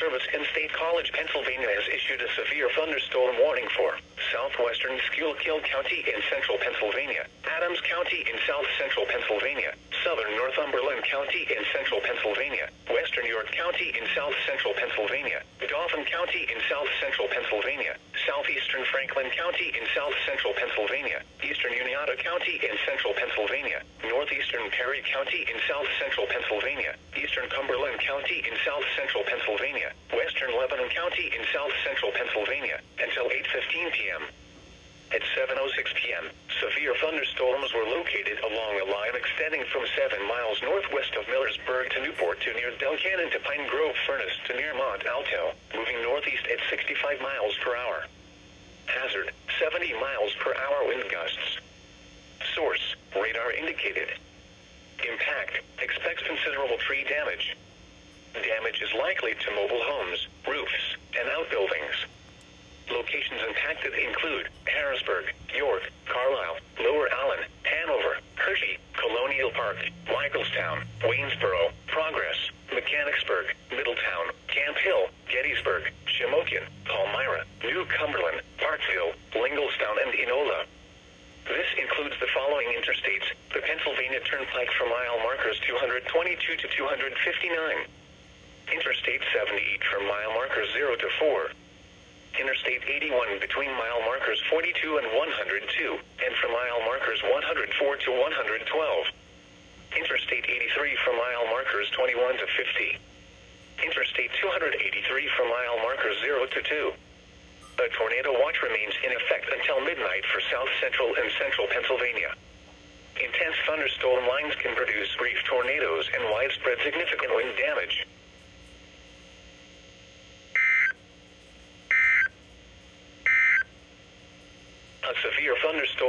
Service in State College, Pennsylvania has issued a severe thunderstorm warning for southwestern Schuylkill County in central Pennsylvania, Adams County in south central Pennsylvania, southern Northumberland County in central Pennsylvania, western York County in south central Pennsylvania, Dauphin County in south central Pennsylvania, southeastern Franklin County in south central Pennsylvania, eastern Juniata County in central Pennsylvania, northeastern Perry County in south central Pennsylvania, eastern Cumberland County in south central Pennsylvania, western Lebanon County in south central Pennsylvania, until 8:15 p.m. At 7:06 p.m., severe thunderstorms were located along a line extending from 7 miles northwest of Millersburg to Newport to near Delcannon to Pine Grove Furnace to near Mont Alto, moving northeast at 65 miles per hour. Hazard, 70 miles per hour wind gusts. Source, radar indicated. Impact, expects considerable tree damage. Damage is likely to mobile homes, roofs, and outbuildings. Locations impacted include Harrisburg, York, Carlisle, Lower Allen, Hanover, Hershey, Colonial Park, Michaelstown, Waynesboro, Progress, Mechanicsburg, Middletown, Camp Hill, Gettysburg, Shamokin, Palmyra, New Cumberland, Parkville, Lingelstown, and Enola. This includes the following interstates: the Pennsylvania Turnpike from mile markers 222 to 259. Interstate 78 from mile markers 0 to 4. Interstate 81 between mile markers 42 and 102, and from mile markers 104 to 112. Interstate 83 from mile markers 21 to 50. Interstate 283 from mile markers 0 to 2. A tornado watch remains in effect until midnight for south central and central Pennsylvania. Intense thunderstorm lines can produce brief tornadoes and widespread significant wind damage. A severe thunderstorm